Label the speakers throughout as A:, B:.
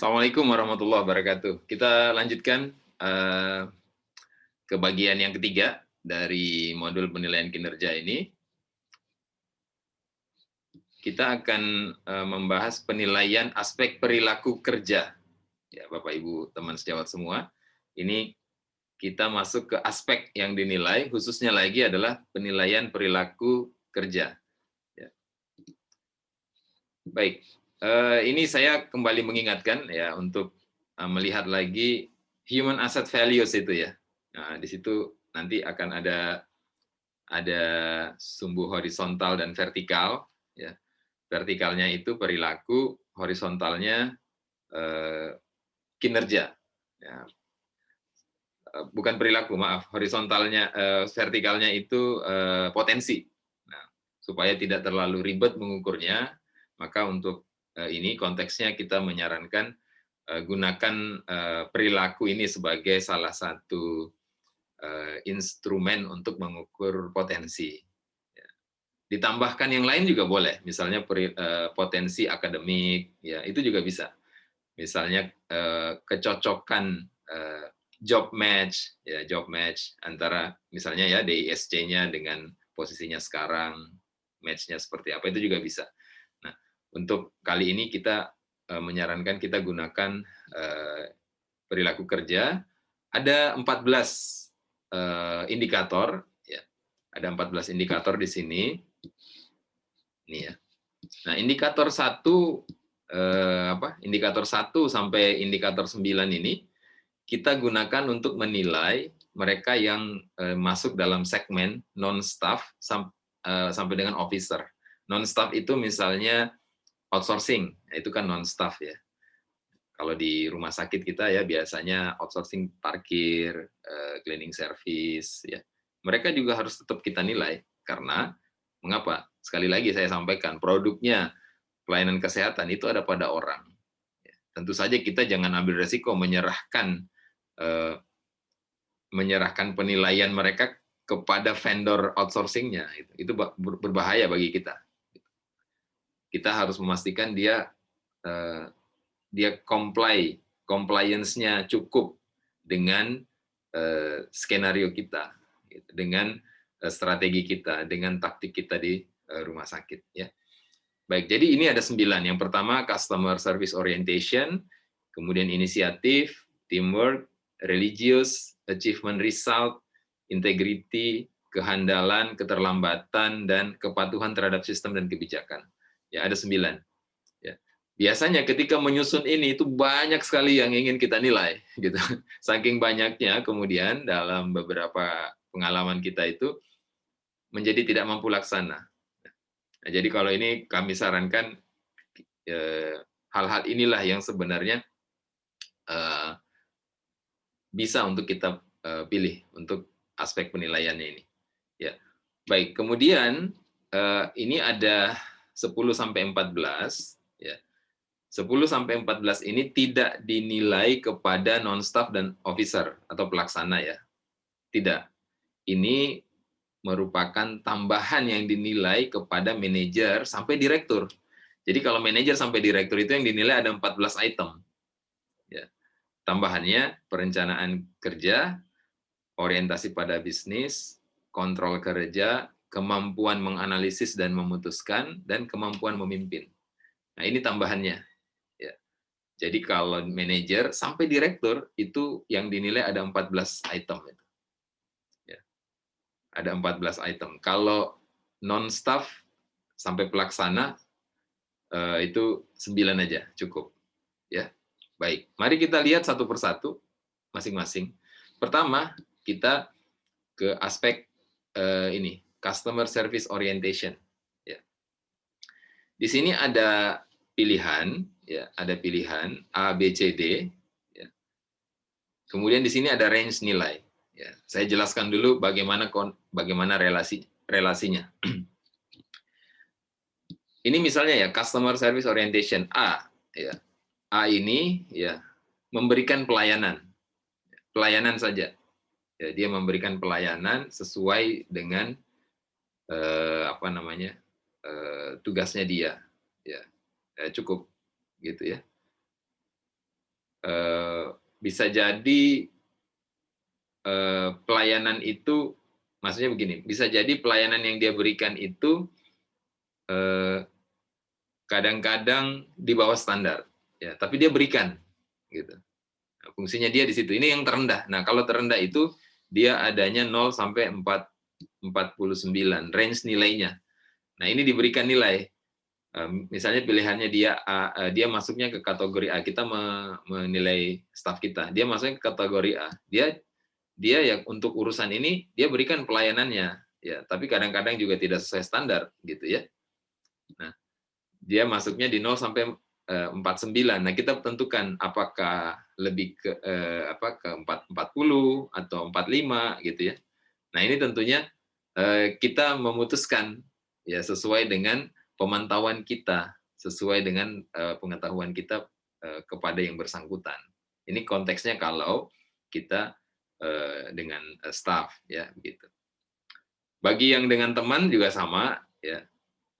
A: Assalamualaikum warahmatullahi wabarakatuh. Kita lanjutkan ke bagian yang ketiga dari modul penilaian kinerja ini. Kita akan membahas penilaian aspek perilaku kerja. Ya, Bapak Ibu teman sejawat semua, ini kita masuk ke aspek yang dinilai, khususnya lagi adalah penilaian perilaku kerja. Ya. Baik, ini saya kembali mengingatkan ya untuk melihat lagi human asset values itu ya. Nah, di situ nanti akan ada sumbu horizontal dan vertikal. Ya. Vertikalnya itu perilaku, horizontalnya kinerja. Ya. Bukan perilaku, maaf. Horizontalnya, vertikalnya itu potensi. Nah, supaya tidak terlalu ribet mengukurnya, maka untuk ini konteksnya kita menyarankan gunakan perilaku ini sebagai salah satu instrumen untuk mengukur potensi. Ya. Ditambahkan yang lain juga boleh, misalnya potensi akademik, ya itu juga bisa. Misalnya kecocokan job match, ya job match antara misalnya ya DISC-nya dengan posisinya sekarang, match-nya seperti apa itu juga bisa. Nah, untuk kali ini kita menyarankan kita gunakan perilaku kerja. Ada 14 indikator, ya. Ada 14 indikator di sini. Ini ya. Nah, indikator 1 indikator 1 sampai indikator 9 ini kita gunakan untuk menilai mereka yang masuk dalam segmen non-staff sampai dengan officer. Non-staff itu misalnya outsourcing, itu kan non-staff ya. Kalau di rumah sakit kita ya biasanya outsourcing parkir, cleaning service ya. Mereka juga harus tetap kita nilai karena mengapa? Sekali lagi saya sampaikan, produknya pelayanan kesehatan itu ada pada orang. Ya, tentu saja kita jangan ambil resiko menyerahkan penilaian mereka kepada vendor outsourcing-nya. Itu berbahaya bagi kita. Kita harus memastikan dia compliance-nya cukup dengan skenario kita, dengan strategi kita, dengan taktik kita di rumah sakit. Ya. Baik, jadi ini ada 9. Yang pertama, customer service orientation, kemudian inisiatif, teamwork, religious, achievement result, integrity, kehandalan, keterlambatan, dan kepatuhan terhadap sistem dan kebijakan. Ya, ada 9. Ya. Biasanya ketika menyusun ini itu banyak sekali yang ingin kita nilai, gitu. Saking banyaknya, kemudian dalam beberapa pengalaman kita itu menjadi tidak mampu laksana. Nah, jadi kalau ini kami sarankan hal-hal inilah yang sebenarnya bisa untuk kita pilih untuk aspek penilaiannya ini. Ya. Baik, kemudian ini ada 10 sampai 14 ya. 10 sampai 14 ini tidak dinilai kepada non-staff dan officer atau pelaksana ya. Tidak. Ini merupakan tambahan yang dinilai kepada manajer sampai direktur. Jadi kalau manajer sampai direktur itu yang dinilai ada 14 item. Ya. Tambahannya perencanaan kerja, orientasi pada bisnis, kontrol kerja, kemampuan menganalisis dan memutuskan, dan kemampuan memimpin. Nah, ini tambahannya. Ya. Jadi kalau manajer sampai direktur itu yang dinilai ada 14 item. Ya. Ada 14 item. Kalau non-staff sampai pelaksana itu 9 aja cukup. Ya. Baik, mari kita lihat satu persatu masing-masing. Pertama, kita ke aspek ini, customer service orientation. Ya. Di sini ada pilihan, ya, ada pilihan A, B, C, D. Ya. Kemudian di sini ada range nilai. Ya. Saya jelaskan dulu bagaimana relasinya. Ini misalnya ya customer service orientation A. Ya. A ini ya memberikan pelayanan saja. Ya, dia memberikan pelayanan sesuai dengan tugasnya dia. Ya, cukup gitu ya. bisa jadi pelayanan itu, maksudnya begini, bisa jadi pelayanan yang dia berikan itu kadang-kadang di bawah standar, ya, tapi dia berikan, gitu. Nah, fungsinya dia di situ. Ini yang terendah. Nah, kalau terendah itu dia adanya 0 sampai 49, range nilainya. Nah, ini diberikan nilai. Misalnya pilihannya dia A, dia masuknya ke kategori A. Kita menilai staf kita. Dia masuknya ke kategori A. Dia ya untuk urusan ini dia berikan pelayanannya, ya. Tapi kadang-kadang juga tidak sesuai standar, gitu ya. Nah, dia masuknya di 0 sampai 49. Nah, kita tentukan apakah lebih ke ke 40 atau 45 gitu ya. Nah, ini tentunya kita memutuskan ya sesuai dengan pemantauan kita, sesuai dengan pengetahuan kita kepada yang bersangkutan. Ini konteksnya kalau kita dengan staff ya begitu. Bagi yang dengan teman juga sama ya.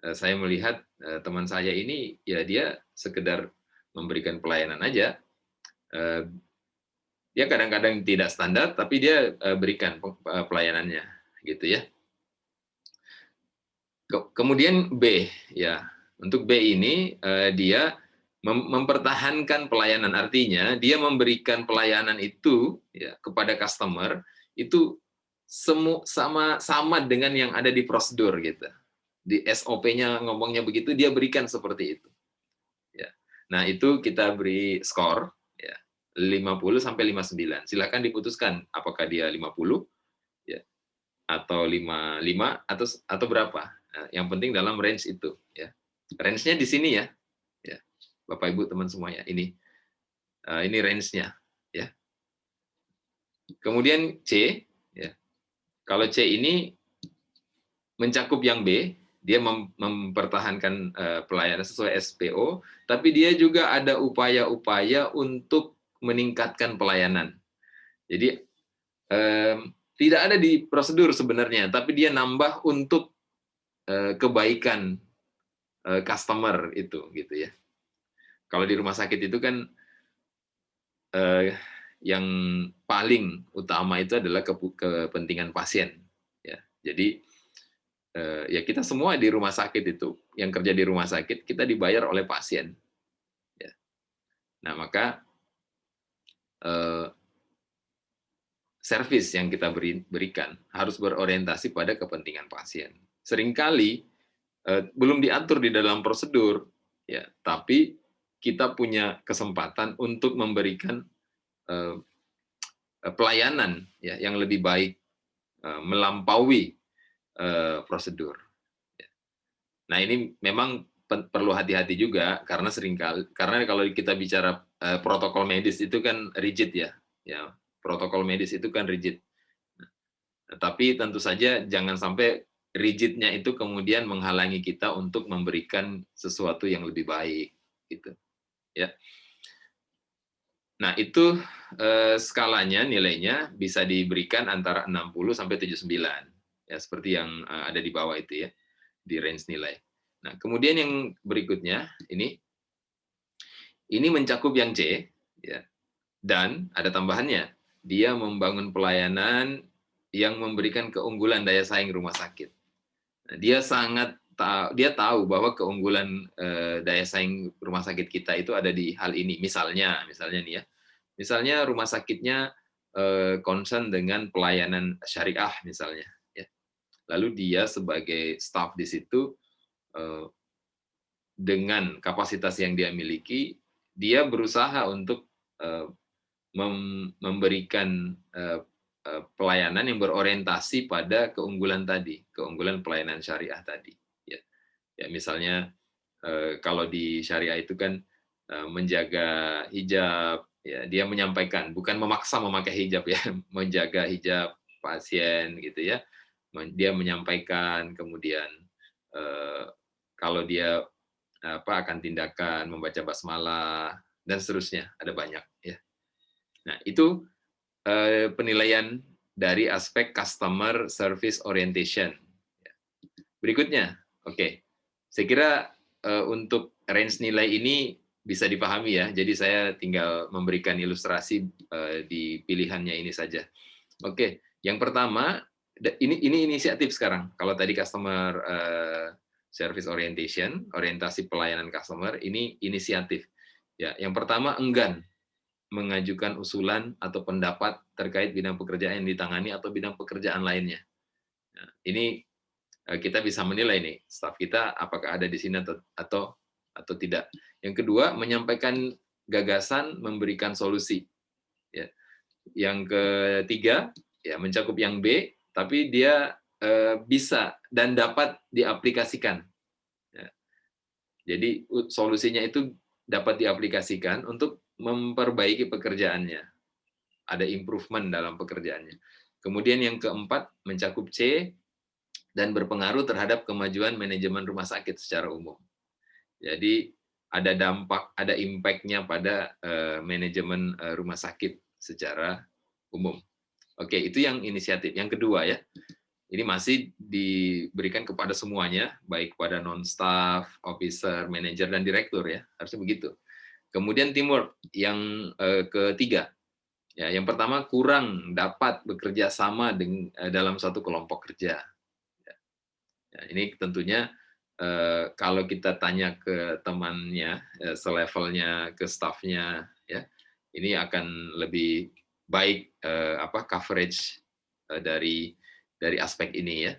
A: Saya melihat teman saya ini ya dia sekedar memberikan pelayanan aja. Dia kadang-kadang tidak standar tapi dia berikan pelayanannya gitu ya. Kemudian B ya. Untuk B ini dia mempertahankan pelayanan, artinya dia memberikan pelayanan itu ya kepada customer itu sama dengan yang ada di prosedur gitu. Di SOP-nya ngomongnya begitu, dia berikan seperti itu. Ya. Nah, itu kita beri skor ya, 50 sampai 59. Silakan diputuskan apakah dia 50 ya atau 55 atau berapa. Nah, yang penting dalam range itu ya. Range-nya di sini ya. Ya. Bapak Ibu teman semuanya, ini range-nya ya. Kemudian C ya. Kalau C ini mencakup yang B, dia mempertahankan pelayanan sesuai SPO, tapi dia juga ada upaya-upaya untuk meningkatkan pelayanan. Jadi tidak ada di prosedur sebenarnya, tapi dia nambah untuk kebaikan customer itu, gitu ya. Kalau di rumah sakit itu kan yang paling utama itu adalah kepentingan pasien. Ya, jadi ya kita semua di rumah sakit itu, yang kerja di rumah sakit, kita dibayar oleh pasien. Ya. Nah, maka servis yang kita berikan harus berorientasi pada kepentingan pasien. Seringkali belum diatur di dalam prosedur, ya, tapi kita punya kesempatan untuk memberikan pelayanan ya yang lebih baik melampaui prosedur. Nah, ini memang perlu hati-hati juga karena kalau kita bicara protokol medis itu kan rigid ya. Ya, protokol medis itu kan rigid. Nah, tapi tentu saja jangan sampai rigidnya itu kemudian menghalangi kita untuk memberikan sesuatu yang lebih baik gitu. Ya. Nah, itu skalanya nilainya bisa diberikan antara 60 sampai 79. Ya, seperti yang ada di bawah itu ya, di range nilai. Nah, kemudian yang berikutnya ini mencakup yang C, ya, dan ada tambahannya, dia membangun pelayanan yang memberikan keunggulan daya saing rumah sakit. Nah, dia tahu bahwa keunggulan daya saing rumah sakit kita itu ada di hal ini. Misalnya nih ya, misalnya rumah sakitnya concern dengan pelayanan syariah misalnya, ya. Lalu dia sebagai staf di situ dengan kapasitas yang dia miliki, dia berusaha untuk memberikan pelayanan yang berorientasi pada keunggulan tadi, keunggulan pelayanan syariah tadi. Ya, ya misalnya kalau di syariah itu kan menjaga hijab, ya dia menyampaikan, bukan memaksa memakai hijab ya, menjaga hijab pasien gitu ya. Dia menyampaikan, kemudian kalau dia akan tindakan membaca basmalah dan seterusnya, ada banyak ya. Nah, itu penilaian dari aspek customer service orientation. Berikutnya, oke. Saya kira untuk range nilai ini bisa dipahami ya. Jadi saya tinggal memberikan ilustrasi di pilihannya ini saja. Oke, yang pertama ini inisiatif sekarang. Kalau tadi customer service orientation, orientasi pelayanan customer, ini inisiatif. Ya, yang pertama enggan mengajukan usulan atau pendapat terkait bidang pekerjaan yang ditangani atau bidang pekerjaan lainnya. Nah, ini kita bisa menilai nih staf kita apakah ada di sini atau tidak. Yang kedua, menyampaikan gagasan, memberikan solusi. Ya. Yang ketiga, ya mencakup yang B, tapi dia bisa dan dapat diaplikasikan. Ya. Jadi solusinya itu dapat diaplikasikan untuk memperbaiki pekerjaannya. Ada improvement dalam pekerjaannya. Kemudian yang keempat, mencakup C, dan berpengaruh terhadap kemajuan manajemen rumah sakit secara umum. Jadi ada dampak, ada impact-nya pada manajemen rumah sakit secara umum. Oke, itu yang inisiatif. Yang kedua ya, ini masih diberikan kepada semuanya, baik pada non-staff, officer, manajer, dan direktur ya, harusnya begitu. Kemudian teamwork yang ketiga, ya, yang pertama kurang dapat bekerja sama dalam satu kelompok kerja. Ya, ini tentunya kalau kita tanya ke temannya, selevelnya, ke staffnya, ya, ini akan lebih baik coverage dari aspek ini ya.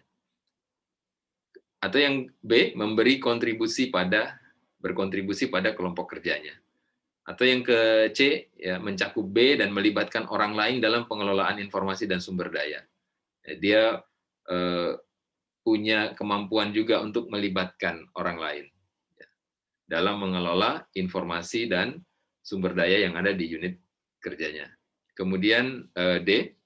A: Atau yang B, berkontribusi pada kelompok kerjanya. Atau yang ke C, ya, mencakup B dan melibatkan orang lain dalam pengelolaan informasi dan sumber daya. Ya, dia punya kemampuan juga untuk melibatkan orang lain ya, dalam mengelola informasi dan sumber daya yang ada di unit kerjanya. Kemudian D,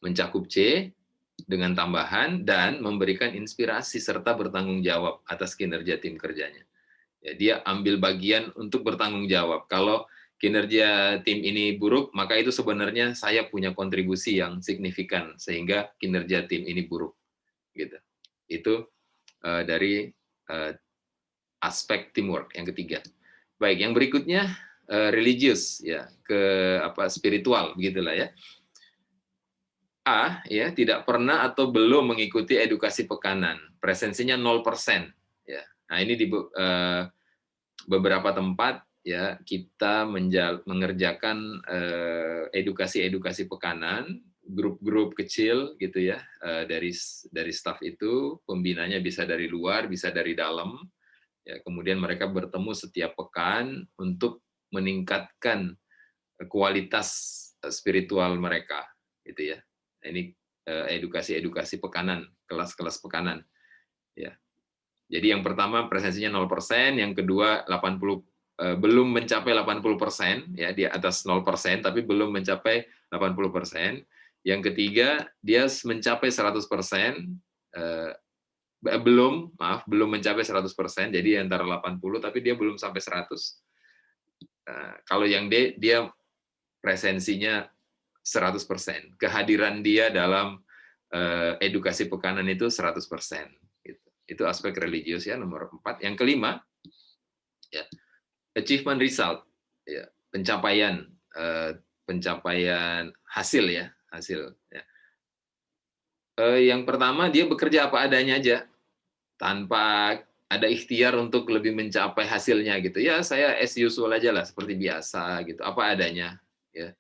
A: mencakup C dengan tambahan dan memberikan inspirasi serta bertanggung jawab atas kinerja tim kerjanya. Ya, dia ambil bagian untuk bertanggung jawab. Kalau kinerja tim ini buruk, maka itu sebenarnya saya punya kontribusi yang signifikan sehingga kinerja tim ini buruk. Gitu. Itu dari aspek teamwork yang ketiga. Baik, yang berikutnya religius ya, spiritual begitulah ya. A ya, tidak pernah atau belum mengikuti edukasi pekanan. Presensinya 0%. Ya. Nah, ini di beberapa tempat ya kita mengerjakan edukasi pekanan, grup-grup kecil gitu ya, dari staf itu, pembinanya bisa dari luar, bisa dari dalam. Ya, kemudian mereka bertemu setiap pekan untuk meningkatkan kualitas spiritual mereka gitu ya. Ini edukasi pekanan, kelas-kelas pekanan ya. Jadi yang pertama presensinya 0%, yang kedua 80 belum mencapai 80% ya, di atas 0% tapi belum mencapai 80%. Yang ketiga dia mencapai 100%, belum mencapai 100%, jadi antara 80 tapi dia belum sampai 100. Kalau yang D dia presensinya 100%. Kehadiran dia dalam edukasi pekanan itu 100%. Itu aspek religius ya, nomor 4. Yang kelima, ya, achievement result, ya, pencapaian hasil ya, hasil. Ya. Yang pertama dia bekerja apa adanya aja, tanpa ada ikhtiar untuk lebih mencapai hasilnya gitu. Ya saya as usual aja lah, seperti biasa gitu, apa adanya. Ya.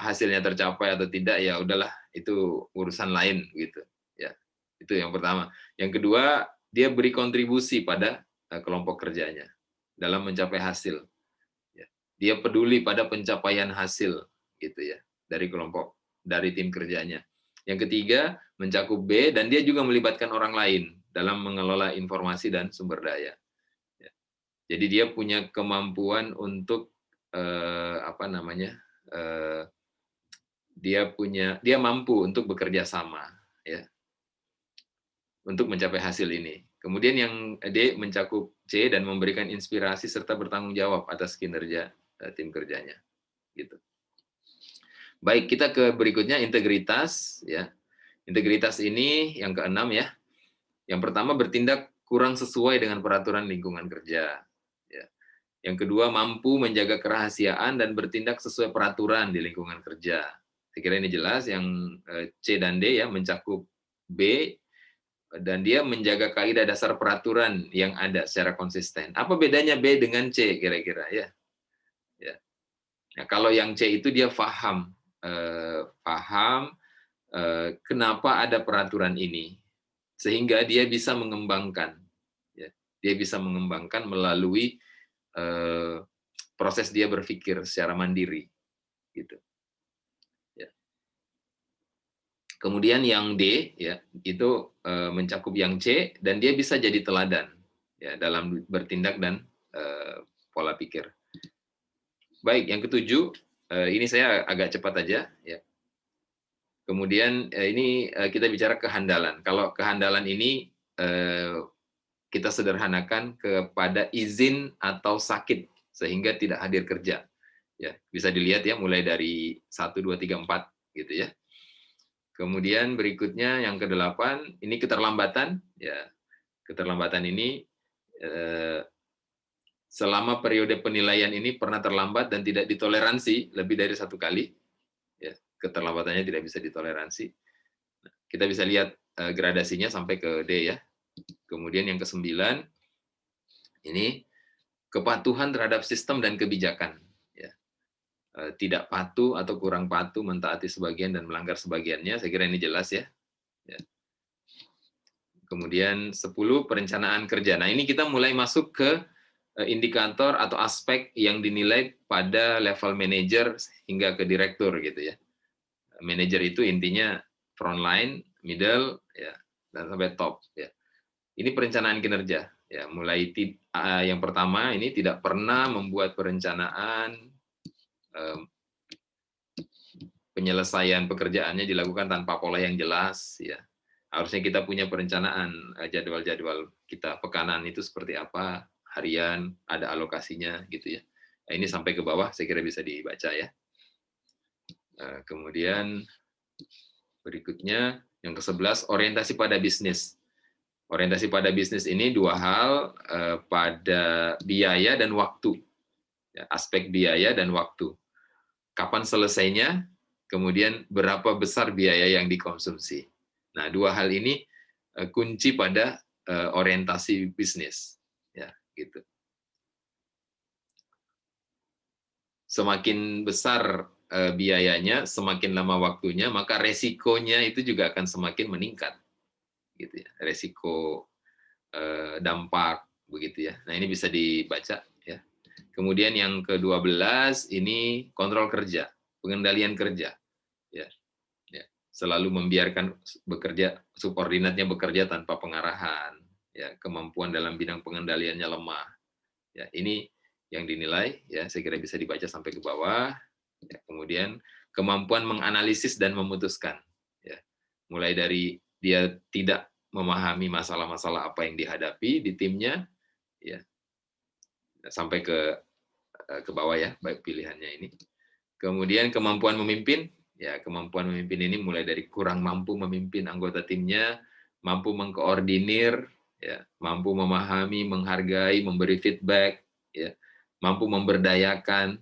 A: Hasilnya tercapai atau tidak ya udahlah, itu urusan lain gitu. Ya. Itu yang pertama. Yang kedua, dia beri kontribusi pada kelompok kerjanya dalam mencapai hasil. Ya. Dia peduli pada pencapaian hasil gitu ya dari tim kerjanya. Yang ketiga, mencakup B dan dia juga melibatkan orang lain dalam mengelola informasi dan sumber daya. Ya. Jadi dia punya kemampuan untuk dia mampu untuk bekerja sama ya, untuk mencapai hasil ini. Kemudian yang D mencakup C dan memberikan inspirasi serta bertanggung jawab atas kinerja tim kerjanya. Gitu. Baik, kita ke berikutnya integritas ya. Integritas ini yang keenam ya. Yang pertama bertindak kurang sesuai dengan peraturan lingkungan kerja. Ya. Yang kedua, mampu menjaga kerahasiaan dan bertindak sesuai peraturan di lingkungan kerja. Saya kira ini jelas. Yang C dan D ya mencakup B, dan dia menjaga kaidah dasar peraturan yang ada secara konsisten. Apa bedanya B dengan C kira-kira ya? Ya. Nah, kalau yang C itu dia paham kenapa ada peraturan ini, sehingga dia bisa mengembangkan, ya. Dia bisa mengembangkan melalui proses dia berpikir secara mandiri, gitu. Ya. Kemudian yang D, ya, itu mencakup yang C dan dia bisa jadi teladan, ya, dalam bertindak dan pola pikir. Baik, yang ketujuh, ini saya agak cepat aja, ya. Kemudian ini kita bicara kehandalan. Kalau kehandalan ini kita sederhanakan kepada izin atau sakit sehingga tidak hadir kerja. Ya, bisa dilihat ya mulai dari 1, 2, 3, 4 gitu ya. Kemudian berikutnya yang ke-8 ini keterlambatan, ya. Keterlambatan ini selama periode penilaian ini pernah terlambat dan tidak ditoleransi lebih dari 1 kali, ya, keterlambatannya tidak bisa ditoleransi. Kita bisa lihat gradasinya sampai ke D ya. Kemudian yang ke-9 ini kepatuhan terhadap sistem dan kebijakan. Ya. Tidak patuh atau kurang patuh, mentaati sebagian dan melanggar sebagiannya. Saya kira ini jelas ya. Ya. Kemudian 10 perencanaan kerja. Nah ini kita mulai masuk ke indikator atau aspek yang dinilai pada level manajer hingga ke direktur gitu ya. Manajer itu intinya frontline, middle, ya, dan sampai top. Ya. Ini perencanaan kinerja. Ya, mulai yang pertama ini tidak pernah membuat perencanaan penyelesaian pekerjaannya dilakukan tanpa pola yang jelas. Ya. Harusnya kita punya perencanaan jadwal-jadwal kita pekanan itu seperti apa, harian, ada alokasinya gitu ya. Nah, ini sampai ke bawah saya kira bisa dibaca ya. Kemudian berikutnya yang ke-11 orientasi pada bisnis. Orientasi pada bisnis ini 2 hal, pada biaya dan waktu. Ya, aspek biaya dan waktu. Kapan selesainya, kemudian berapa besar biaya yang dikonsumsi. Nah, 2 hal ini kunci pada orientasi bisnis. Ya, gitu. Semakin besar biayanya, semakin lama waktunya, maka resikonya itu juga akan semakin meningkat. Gitu ya. Resiko dampak begitu ya. Nah, ini bisa dibaca ya. Kemudian yang ke-12 ini kontrol kerja, pengendalian kerja. Ya. Ya. Selalu membiarkan subordinatnya bekerja tanpa pengarahan, ya, kemampuan dalam bidang pengendaliannya lemah. Ya, ini yang dinilai ya, saya kira bisa dibaca sampai ke bawah. Ya, kemudian kemampuan menganalisis dan memutuskan. Ya. Mulai dari dia tidak memahami masalah-masalah apa yang dihadapi di timnya, ya, sampai ke bawah ya, baik pilihannya ini. Kemudian kemampuan memimpin, ya, kemampuan memimpin ini mulai dari kurang mampu memimpin anggota timnya, mampu mengkoordinir, ya, mampu memahami, menghargai, memberi feedback, ya, mampu memberdayakan,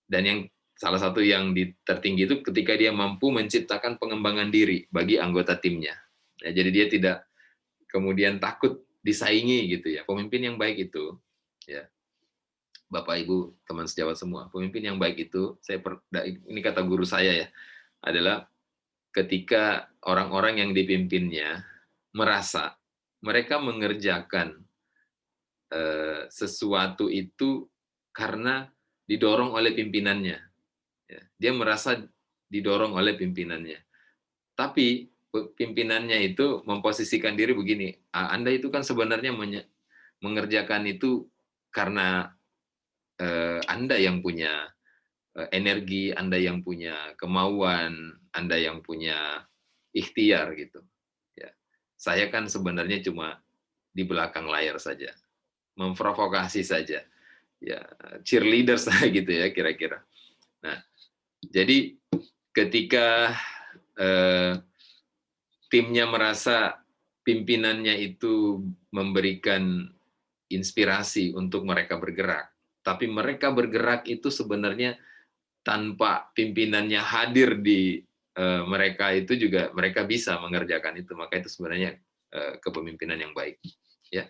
A: dan yang salah satu yang tertinggi itu ketika dia mampu menciptakan pengembangan diri bagi anggota timnya. Ya, jadi dia tidak kemudian takut disaingi gitu ya. Pemimpin yang baik itu, ya, Bapak Ibu teman sejawat semua, pemimpin yang baik itu, ini kata guru saya ya, adalah ketika orang-orang yang dipimpinnya merasa mereka mengerjakan sesuatu itu karena didorong oleh pimpinannya. Ya, dia merasa didorong oleh pimpinannya. Tapi pimpinannya itu memposisikan diri begini, Anda itu kan sebenarnya mengerjakan itu karena Anda yang punya energi, Anda yang punya kemauan, Anda yang punya ikhtiar gitu. Ya. Saya kan sebenarnya cuma di belakang layar saja, memprovokasi saja, ya, cheerleader saya gitu ya kira-kira. Nah, jadi ketika timnya merasa pimpinannya itu memberikan inspirasi untuk mereka bergerak. Tapi mereka bergerak itu sebenarnya tanpa pimpinannya hadir di mereka itu juga mereka bisa mengerjakan itu. Maka itu sebenarnya kepemimpinan yang baik. Ya.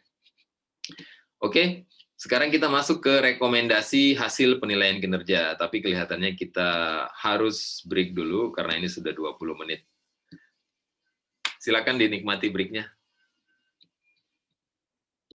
A: Oke, sekarang kita masuk ke rekomendasi hasil penilaian kinerja. Tapi kelihatannya kita harus break dulu karena ini sudah 20 menit. Silakan dinikmati breaknya.